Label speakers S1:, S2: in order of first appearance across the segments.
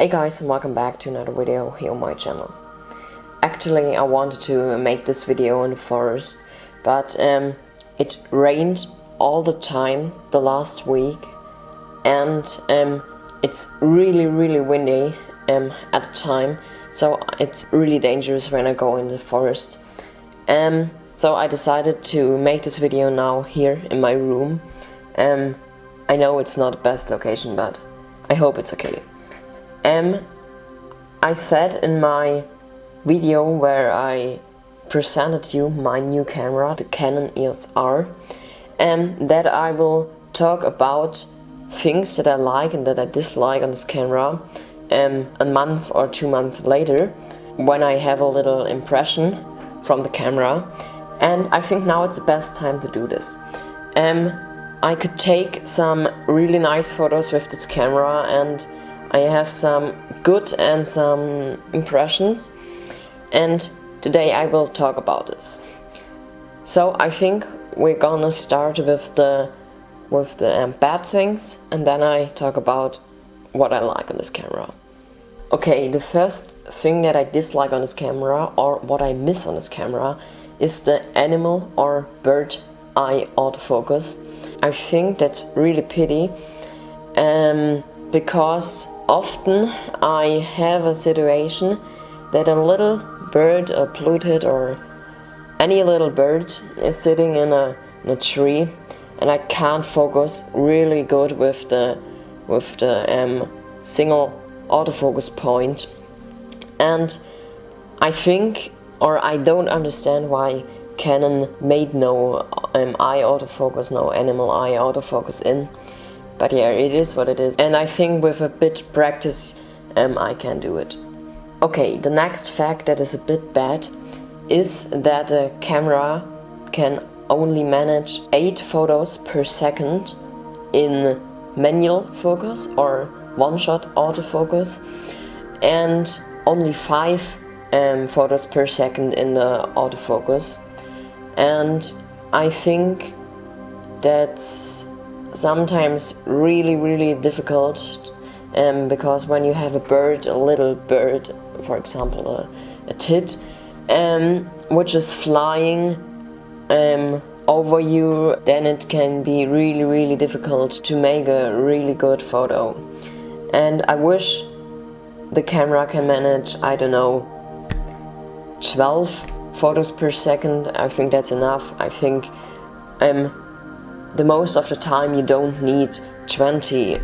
S1: Hey guys, and welcome back to another video here on my channel. Actually, I wanted to make this video in the forest, but it rained all the time the last week, and it's really windy at the time, so it's really dangerous when I go in the forest. So I decided to make this video now here in my room. I know it's not the best location, but I hope it's okay. I said in my video where I presented you my new camera, the Canon EOS R, that I will talk about things that I like and that I dislike on this camera a month or 2 months later, when I have a little impression from the camera. And I think now it's the best time to do this. I could take some really nice photos with this camera, and I have some good and some impressions, and today I will talk about this. So I think we're gonna start with the bad things, and then I talk about what I like on this camera. Okay, the first thing that I dislike on this camera, or what I miss on this camera, is the animal or bird eye autofocus. I think that's really pity, because often I have a situation that a little bird, a pluted or any little bird, is sitting in a tree, and I can't focus really good with the single autofocus point. And I think, or I don't understand why Canon made no eye autofocus, no animal eye autofocus in. But yeah, it is what it is, and I think with a bit practice I can do it. Okay, the next fact that is a bit bad is that the camera can only manage 8 photos per second in manual focus or one-shot autofocus, and only 5 photos per second in the autofocus. And I think that's sometimes really difficult, because when you have a bird, a little bird, for example a tit, which is flying over you, then it can be really difficult to make a really good photo. And I wish the camera can manage, I don't know, 12 photos per second. I think that's enough. I think the most of the time you don't need 20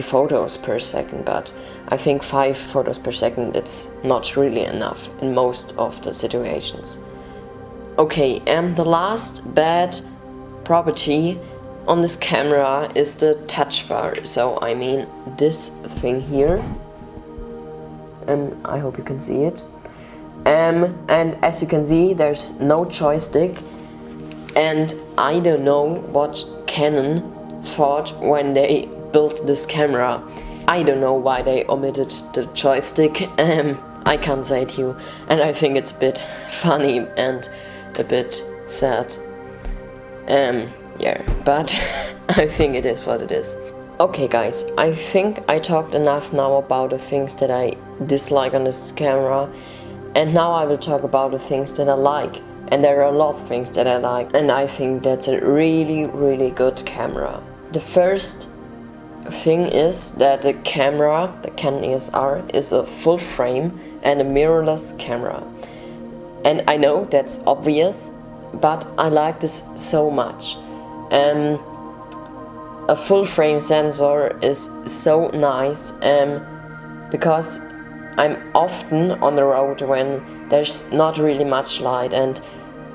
S1: photos per second, but I think 5 photos per second, it's not really enough in most of the situations. Okay, the last bad property on this camera is the touch bar. So I mean this thing here, I hope you can see it, and as you can see, there's no joystick. And I don't know what Canon thought when they built this camera. I don't know why they omitted the joystick. I can't say to you, and I think it's a bit funny and a bit sad. Yeah, but I think it is what it is. Okay guys, I think I talked enough now about the things that I dislike on this camera, and now I will talk about the things that I like. And there are a lot of things that I like, and I think that's a really good camera. The first thing is that the camera, the Canon EOS R, is a full frame and a mirrorless camera. And I know that's obvious, but I like this so much. A full frame sensor is so nice, because I'm often on the road when there's not really much light, and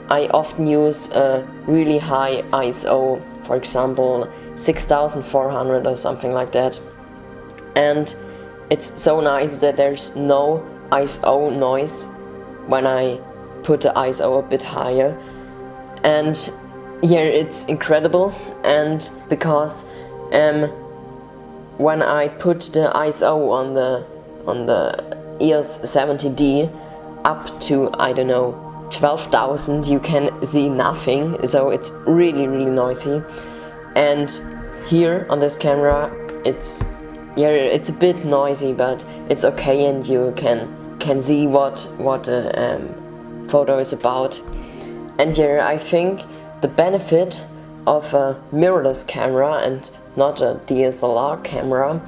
S1: I often use a really high ISO, for example 6400 or something like that. And it's so nice that there's no ISO noise when I put the ISO a bit higher. And here it's incredible, and because when I put the ISO on the EOS 70D up to, I don't know, 12,000, you can see nothing, so it's really noisy. And here on this camera it's yeah, it's a bit noisy, but it's okay, and you can see what the photo is about. And here I think the benefit of a mirrorless camera and not a DSLR camera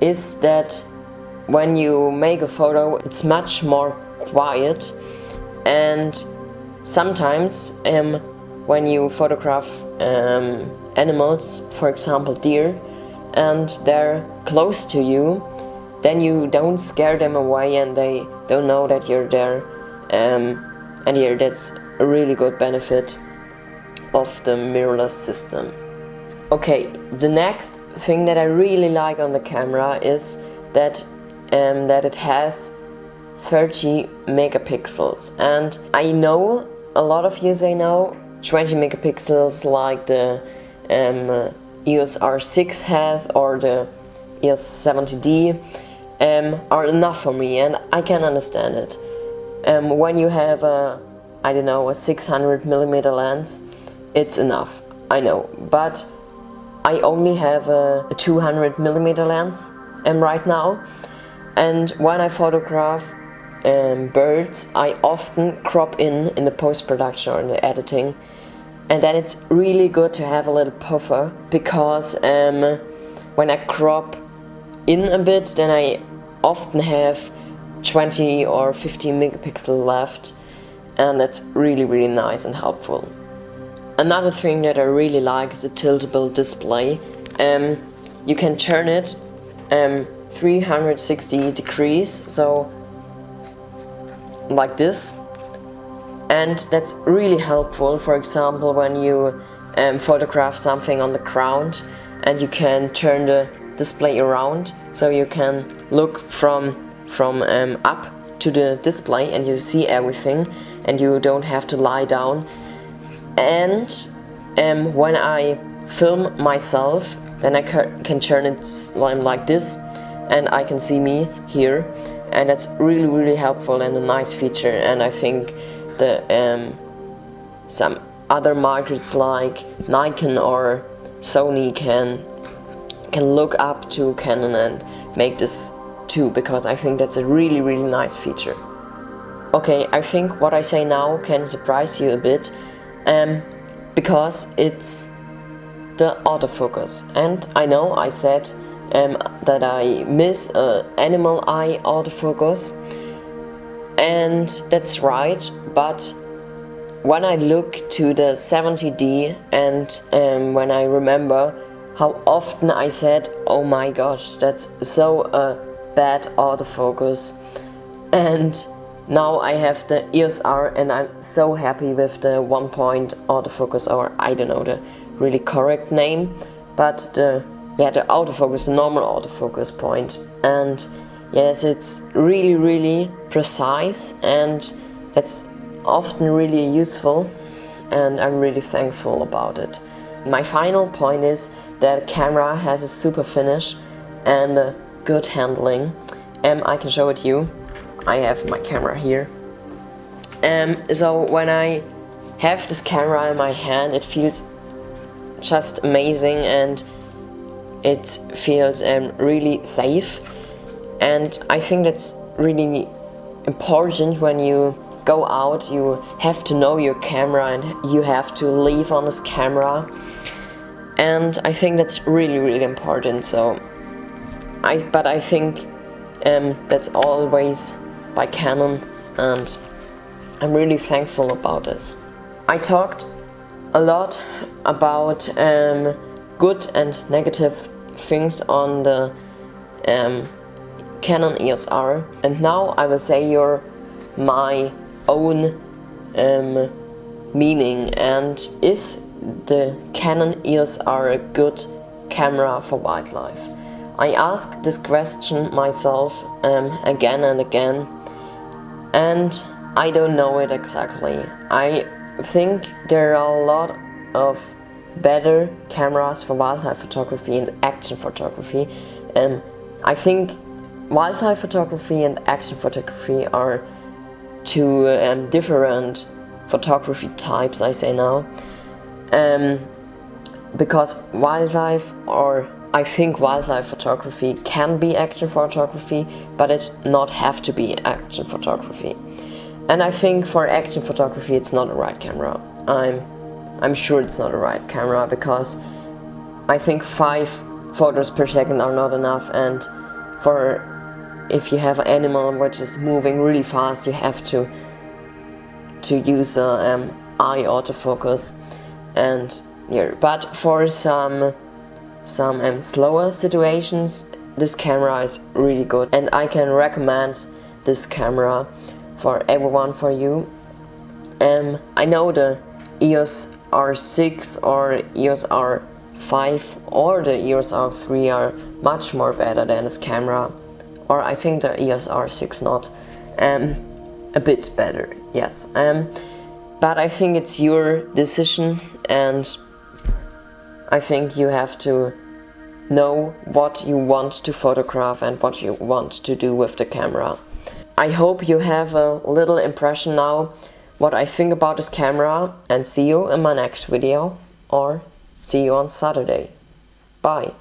S1: is that when you make a photo, it's much more quiet, and sometimes when you photograph animals, for example deer, and they're close to you, then you don't scare them away and they don't know that you're there. And here that's a really good benefit of the mirrorless system. Okay, the next thing that I really like on the camera is that it has 30 megapixels, and I know a lot of you say now 20 megapixels like the EOS R6 has or the EOS 70D are enough for me, and I can understand it. When you have a 600mm lens, it's enough, I know, but I only have a 200mm lens right now, and when I photograph birds, I often crop in the post-production or in the editing, and then it's really good to have a little puffer, because when I crop in a bit, then I often have 20 or 15 megapixels left, and that's really nice and helpful. Another thing that I really like is the tiltable display. You can turn it 360 degrees, so like this, and that's really helpful. For example, when you photograph something on the ground, and you can turn the display around, so you can look from up to the display and you see everything, and you don't have to lie down. And when I film myself, then I can turn it like this, and I can see me here, and that's really helpful and a nice feature. And I think the some other markets like Nikon or Sony can look up to Canon and make this too, because I think that's a really nice feature. Okay, I think what I say now can surprise you a bit, because it's the autofocus. And I know I said that I miss Animal-Eye-Autofocus, and that's right, but when I look to the 70D and when I remember how often I said, oh my gosh, that's so a bad autofocus, and now I have the EOS R, and I'm so happy with the 1-point autofocus, or I don't know the really correct name, but the autofocus, the normal autofocus point. And yes, it's really precise, and it's often really useful, and I'm really thankful about it. My final point is that the camera has a super finish and a good handling. I can show it to you. I have my camera here. So when I have this camera in my hand, it feels just amazing, and it feels really safe. And I think that's really important. When you go out, you have to know your camera, and you have to live on this camera. And I think that's really important. So I think that's always by Canon, and I'm really thankful about this. I talked a lot about good and negative things on the Canon EOS R, and now I will say my own meaning. And is the Canon EOS R a good camera for wildlife? I asked this question myself again and again, and I don't know it exactly. I think there are a lot of better cameras for wildlife photography and action photography. I think wildlife photography and action photography are two different photography types, I say now. Because wildlife or I think wildlife photography can be action photography, but it not have to be action photography. And I think for action photography it's not the right camera. I'm sure it's not the right camera, because I think 5 photos per second are not enough, and if you have an animal which is moving really fast, you have to use a eye autofocus. And here, but for some slower situations, this camera is really good, and I can recommend this camera for everyone, for you. I know the EOS R6 or EOS R5 or the EOS R3 are much more better than this camera, or I think the EOS R6 not, a bit better, yes. But I think it's your decision, and I think you have to know what you want to photograph and what you want to do with the camera. I hope you have a little impression now what I think about this camera, and see you in my next video, or see you on Saturday. Bye.